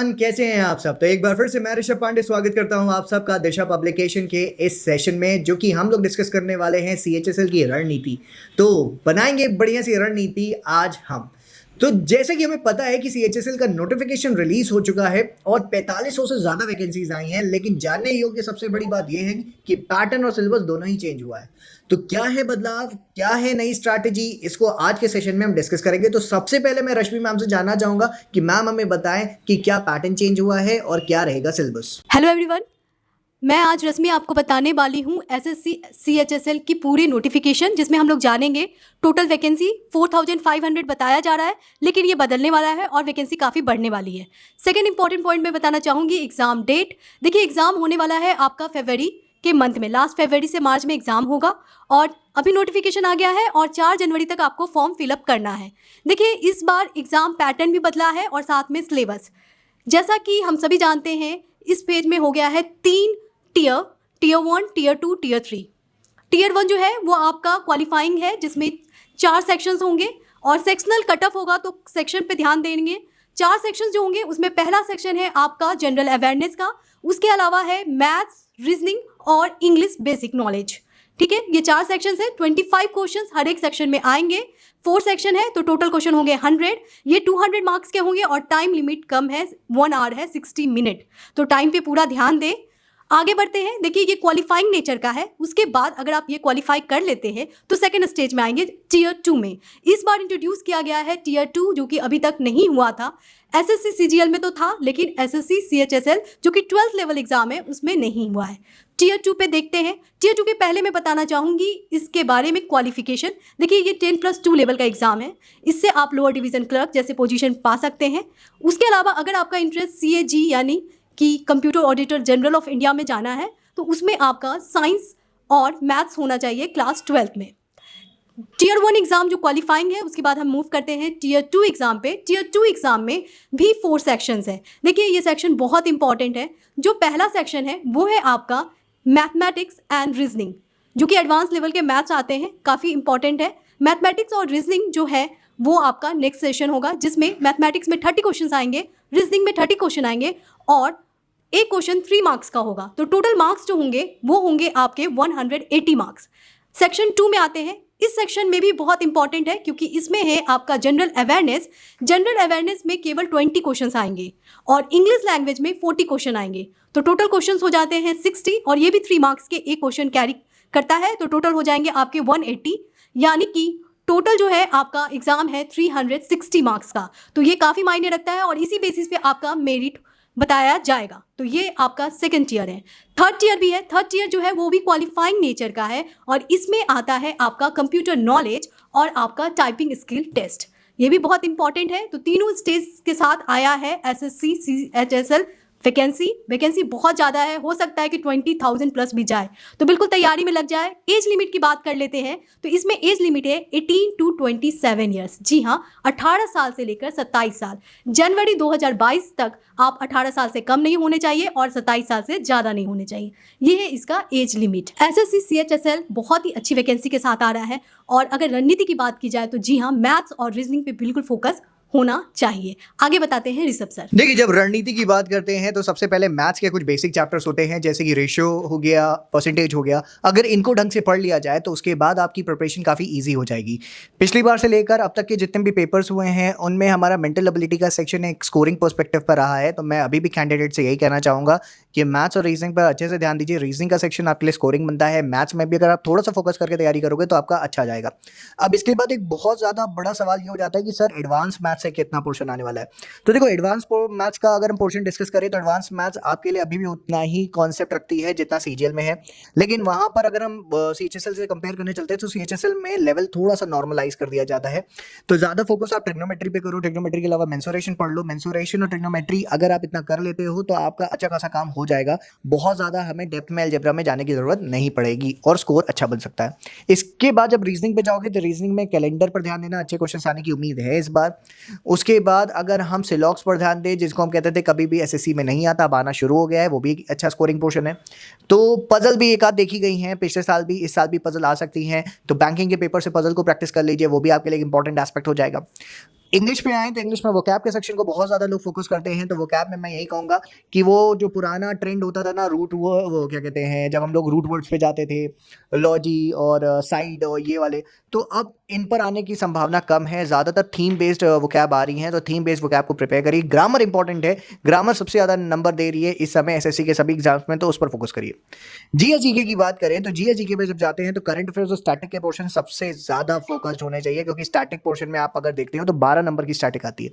Everyone, कैसे हैं आप सब। तो एक बार फिर से मैं ऋषभ पांडे स्वागत करता हूं आप सबका दिशा पब्लिकेशन के इस सेशन में, जो कि हम लोग डिस्कस करने वाले हैं सीएचएसएल की रणनीति। तो बनाएंगे एक बढ़िया सी रणनीति आज हम। तो जैसे कि हमें पता है कि सीएचएसएल का नोटिफिकेशन रिलीज हो चुका है और 4500 से ज़्यादा वैकेंसीज आई हैं, लेकिन जानने योग्य सबसे बड़ी बात यह है कि पैटर्न और सिलेबस दोनों ही चेंज हुआ है। तो क्या है बदलाव, क्या है नई स्ट्रैटेजी, इसको आज के सेशन में हम डिस्कस करेंगे। तो सबसे पहले मैं रश्मि मैम से जानना चाहूंगा कि मैम हमें बताएं कि क्या पैटर्न चेंज हुआ है और क्या रहेगा सिलेबस। हेलो एवरीवन, मैं आज रश्मि आपको बताने वाली हूँ एसएससी सीएचएसएल की पूरी नोटिफिकेशन, जिसमें हम लोग जानेंगे टोटल वैकेंसी 4500 बताया जा रहा है, लेकिन ये बदलने वाला है और वैकेंसी काफ़ी बढ़ने वाली है। सेकेंड इंपॉर्टेंट पॉइंट मैं बताना चाहूँगी एग्ज़ाम डेट। देखिए, एग्ज़ाम होने वाला है आपका फरवरी के मंथ में, लास्ट फरवरी से मार्च में एग्ज़ाम होगा और अभी नोटिफिकेशन आ गया है और 4 जनवरी तक आपको फॉर्म फिलअप करना है। देखिए, इस बार एग्ज़ाम पैटर्न भी बदला है और साथ में सिलेबस। जैसा कि हम सभी जानते हैं, इस पेज में हो गया है 3 टीयर 1, टीयर 2, टीयर 3। टीयर 1 जो है वो आपका क्वालिफाइंग है, जिसमें 4 सेक्शंस होंगे और सेक्शनल कट ऑफ होगा, तो सेक्शन पे ध्यान देंगे। 4 सेक्शंस जो होंगे उसमें पहला सेक्शन है आपका जनरल अवेयरनेस का, उसके अलावा है मैथ्स, रीजनिंग और इंग्लिश बेसिक नॉलेज। ठीक है, ये 4 सेक्शंस है। 25 क्वेश्चंस हर एक सेक्शन में आएंगे। 4 सेक्शन है तो टोटल क्वेश्चन होंगे 100। ये 200 मार्क्स के होंगे और टाइम लिमिट कम है, 1 आवर है, 60 मिनट। तो टाइम पे पूरा ध्यान दें। आगे बढ़ते हैं। देखिए, ये क्वालिफाइंग नेचर का है। उसके बाद अगर आप ये क्वालिफाई कर लेते हैं तो सेकंड स्टेज में आएंगे टीयर 2 में। इस बार इंट्रोड्यूस किया गया है टीयर 2, जो कि अभी तक नहीं हुआ था। एसएससी सीजीएल में तो था, लेकिन एसएससी सीएचएसएल जो कि 12th लेवल एग्जाम है उसमें नहीं हुआ है। टीयर 2 पे देखते हैं। टीयर 2 के पहले मैं बताना चाहूँगी इसके बारे में क्वालिफिकेशन। देखिए, ये 10+2 लेवल का एग्जाम है। इससे आप लोअर डिवीजन क्लर्क जैसे पोजीशन पा सकते हैं। उसके अलावा अगर आपका इंटरेस्ट सीएजी यानी कि computer auditor general of India में जाना है, तो उसमें आपका साइंस और मैथ्स होना चाहिए क्लास 12th में। टीयर 1 एग्ज़ाम जो क्वालिफाइंग है, उसके बाद हम मूव करते हैं टीयर 2 एग्ज़ाम पे। टीयर 2 एग्ज़ाम में भी 4 सेक्शंस हैं। देखिए, ये सेक्शन बहुत इंपॉर्टेंट है। जो पहला सेक्शन है वो है आपका मैथमेटिक्स एंड रीजनिंग, जो कि एडवांस लेवल के मैथ्स आते हैं, काफ़ी इंपॉर्टेंट है। मैथमेटिक्स और रीजनिंग जो है वो आपका नेक्स्ट सेशन होगा, जिसमें मैथमेटिक्स में 30 क्वेश्चन आएंगे, रीजनिंग में 30 क्वेश्चन आएंगे और एक क्वेश्चन 3 मार्क्स का होगा। तो टोटल मार्क्स जो होंगे वो होंगे आपके 180 मार्क्स। सेक्शन 2 में आते हैं। इस सेक्शन में भी बहुत इंपॉर्टेंट है, क्योंकि इसमें है आपका जनरल अवेयरनेस। जनरल अवेयरनेस में केवल 20 क्वेश्चंस आएंगे और इंग्लिश लैंग्वेज में 40 क्वेश्चन आएंगे। तो टोटल क्वेश्चंस हो जाते हैं 60 और ये भी 3 मार्क्स के एक क्वेश्चन कैरी करता है। तो टोटल हो जाएंगे आपके 180, यानी कि टोटल जो है आपका एग्जाम है 360 मार्क्स का। तो ये काफ़ी मायने रखता है और इसी बेसिस पे आपका मेरिट बताया जाएगा। तो ये आपका सेकंड टीयर है। थर्ड टीयर भी है। थर्ड टीयर जो है वो भी क्वालिफाइंग नेचर का है और इसमें आता है आपका कंप्यूटर नॉलेज और आपका टाइपिंग स्किल टेस्ट। ये भी बहुत इंपॉर्टेंट है। तो तीनों स्टेज के साथ आया है एसएससी सीएचएसएल। वैकेंसी बहुत ज़्यादा है, हो सकता है कि 20,000 प्लस भी जाए, तो बिल्कुल तैयारी में लग जाए। एज लिमिट की बात कर लेते हैं तो इसमें एज लिमिट है 18 to 27 ईयर्स। जी हाँ, 18 साल से लेकर 27 साल। जनवरी 2022 तक आप 18 साल से कम नहीं होने चाहिए और 27 साल से ज़्यादा नहीं होने चाहिए। ये है इसका एज लिमिट। एसएससी सीएचएसएल बहुत ही अच्छी वैकेंसी के साथ आ रहा है और अगर रणनीति की बात की जाए तो जी हाँ, मैथ्स और रीजनिंग पे बिल्कुल फोकस होना चाहिए। आगे बताते हैं ऋषभ सर। देखिए, जब रणनीति की बात करते हैं तो सबसे पहले मैथ्स के कुछ बेसिक चैप्टर्स होते हैं, जैसे कि रेशियो हो गया, परसेंटेज हो गया। अगर इनको ढंग से पढ़ लिया जाए तो उसके बाद आपकी प्रिपरेशन काफ़ी इजी हो जाएगी। पिछली बार से लेकर अब तक के जितने भी पेपर्स हुए हैं उनमें हमारा मेंटल एबिलिटी का सेक्शन एक स्कोरिंग पर्सपेक्टिव पर रहा है। तो मैं अभी भी कैंडिडेट से यही कहना चाहूँगा कि मैथ्स और रीजनिंग पर अच्छे से ध्यान दीजिए। रीजनिंग का सेक्शन आपके लिए स्कोरिंग बनता है। मैथ्स में भी अगर आप थोड़ा सा फोकस करके तैयारी करोगे तो आपका अच्छा जाएगा। अब इसके बाद एक बहुत ज़्यादा बड़ा सवाल ये हो जाता है कि सर एडवांस मैथ्स से कितना पोर्शन आने वाला है। तो देखो, एडवांस मैथ्स का अगर हम पोर्शन डिस्कस करें तो एडवांस मैथ्स आपके लिए अभी भी उतना ही कॉन्सेप्ट रखती है जितना सीजीएल में है, लेकिन वहां पर अगर हम सीएचएसएल से कंपेयर करने चलते हैं तो सीएचएसएल में लेवल थोड़ा सा नॉर्मलाइज कर दिया जाता है। तो ज़्यादा फोकस आप ट्रिग्नोमेट्री पे करो। ट्रिग्नोमेट्री के अलावा मेंसुरेशन पढ़ लो। मेंसुरेशन और ट्रिग्नोमेट्री अगर आप इतना कर लेते हो तो आपका अच्छा खासा काम हो जाएगा। बहुत ज़्यादा हमें डेप्थ में अलजेब्रा में जाने की जरूरत नहीं पड़ेगी और स्कोर अच्छा बन सकता है। इसके बाद जब रीजनिंग पे जाओगे तो रीजनिंग में कैलेंडर पर ध्यान देना, अच्छे क्वेश्चन आने की उम्मीद है इस बार। उसके बाद अगर हम सिलॉक्स पर ध्यान दें, जिसको हम कहते थे कभी भी एसएससी में नहीं आता, अब आना शुरू हो गया है, वो भी एक अच्छा स्कोरिंग पोर्शन है। तो पजल भी एक आध देखी गई हैं, पिछले साल भी, इस साल भी पजल आ सकती हैं। तो बैंकिंग के पेपर से पजल को प्रैक्टिस कर लीजिए, वो भी आपके लिए इंपॉर्टेंट एस्पेक्ट हो जाएगा। इंग्लिश पे आए तो इंग्लिश में वोकैब के सेक्शन को बहुत ज़्यादा लोग फोकस करते हैं, तो वोकैब में मैं यही कहूँगा कि वो जो पुराना ट्रेंड होता था ना, रूट वो क्या कहते हैं, जब हम लोग रूट वर्ड्स पे जाते थे, लॉजी और साइड और ये वाले, तो अब इन पर आने की संभावना कम है। ज़्यादातर थीम बेस्ड वोकैब आ रही हैं, तो थीम बेस्ड वोकैब को प्रिपेयर करिए। ग्रामर इंपॉर्टेंट है, ग्रामर सबसे ज़्यादा नंबर दे रही है इस समय एसएससी के सभी एग्जाम्स में, तो उस पर फोकस करिए। जीएस जीके की बात करें तो जीएस जीके पे जब जाते हैं तो करंट अफेयर्स और स्टैटिक के पोर्शन सबसे ज़्यादा फोकस्ड होने चाहिए, क्योंकि स्टैटिक पोर्शन में आप अगर देखते हो तो 12 नंबर की स्टैटिक आती है।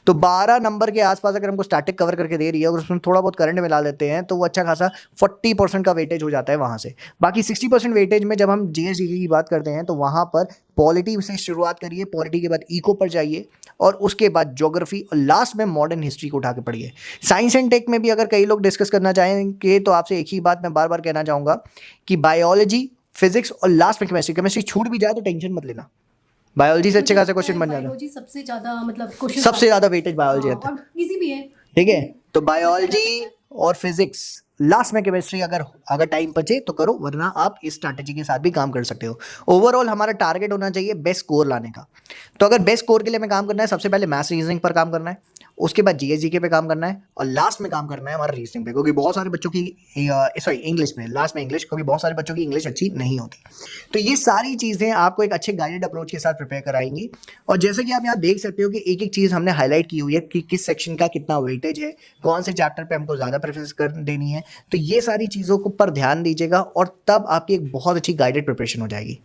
तो 12 नंबर के आसपास अगर हमको स्टैटिक कवर करके दे रही है और उसमें थोड़ा बहुत करंट मिला लेते हैं तो वो अच्छा खासा 40% का वेटेज हो जाता है वहाँ से। बाकी 60% वेटेज में जब हम जीएस जीके की बात करते हैं तो वहाँ पर पॉलिटी से शुरुआत करिए, पॉलिटी के बाद इको पर जाइए और उसके बाद ज्योग्राफी और लास्ट में मॉडर्न हिस्ट्री को उठा के पढ़िए। साइंस एंड टेक में भी अगर कई लोग डिस्कस करना चाहेंगे तो आपसे एक ही बात मैं बार बार कहना चाहूँगा कि बायोलॉजी, फिजिक्स और लास्ट में केमिस्ट्री छूट भी जाए तो टेंशन मत लेना, बायोलॉजी से अच्छे खासे क्वेश्चन बन जाएगा। बायोलॉजी सबसे ज़्यादा मतलब क्वेश्चन सबसे ज़्यादा वेटेज बायोलॉजी आता है, और इजी भी है। ठीक है। तो बायोलॉजी और फिजिक्स, लास्ट में केमिस्ट्री अगर टाइम बचे तो करो, वरना आप इस स्ट्रैटेजी के साथ भी काम कर सकते हो। ओवरऑल हमारा टारगेट होना चाहिए बेस्ट स्कोर लाने का। तो अगर बेस्ट स्कोर के लिए हमें काम करना है, सबसे पहले मैथ्स रीजनिंग पर काम करना है, उसके बाद जीएस जीके पे काम करना है और लास्ट में काम करना है हमारा रीजनिंग पे, क्योंकि बहुत सारे बच्चों की इंग्लिश में, लास्ट में इंग्लिश, क्योंकि बहुत सारे बच्चों की इंग्लिश अच्छी नहीं होती। तो ये सारी चीज़ें आपको एक अच्छे गाइडेड अप्रोच के साथ प्रिपेयर कराएंगी। और जैसे कि आप यहाँ देख सकते हो कि एक एक चीज़ हमने हाईलाइट की हुई है कि किस सेक्शन का कितना वेटेज है, कौन से चैप्टर पे हमको ज़्यादा प्रेफरेंस कर देनी है। तो ये सारी चीज़ों को पर ध्यान दीजिएगा और तब आपकी एक बहुत अच्छी गाइडेड प्रिपरेशन हो जाएगी।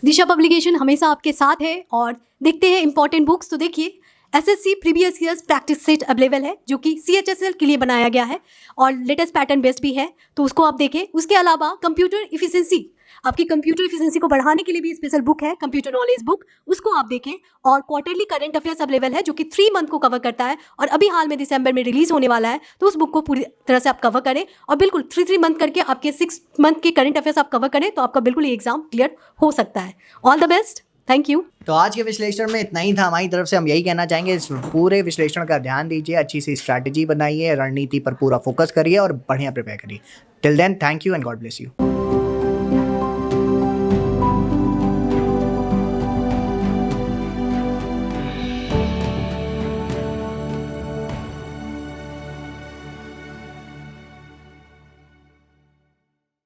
दिशा पब्लिकेशन हमेशा आपके साथ है और देखते हैं इंपॉर्टेंट बुक्स। तो देखिए SSC previous years practice set available है जो कि सीएचएसएल के लिए बनाया गया है और लेटेस्ट पैटर्न बेस्ड भी है, तो उसको आप देखें। उसके अलावा कंप्यूटर इफिशिएंसी, आपकी कंप्यूटर इफिशिएंसी को बढ़ाने के लिए भी स्पेशल बुक है, कंप्यूटर नॉलेज बुक, उसको आप देखें। और क्वार्टरली करंट अफेयर्स अवेलेबल है जो कि 3 मंथ को कवर करता है और अभी हाल में दिसंबर में रिलीज होने वाला है, तो उस बुक को पूरी तरह से आप कवर करें और बिल्कुल 3 मंथ करके आपके 6 मंथ के करंट अफेयर्स आप कवर करें तो आपका बिल्कुल ये एग्जाम क्लियर हो सकता है। All the best, thank you. तो आज के विश्लेषण में इतना ही था हमारी तरफ से। हम यही कहना चाहेंगे, इस पूरे विश्लेषण का ध्यान दीजिए, अच्छी सी स्ट्रैटेजी बनाइए, रणनीति पर पूरा फोकस करिए और बढ़िया प्रिपेयर करिए। Till then, thank you and God bless you.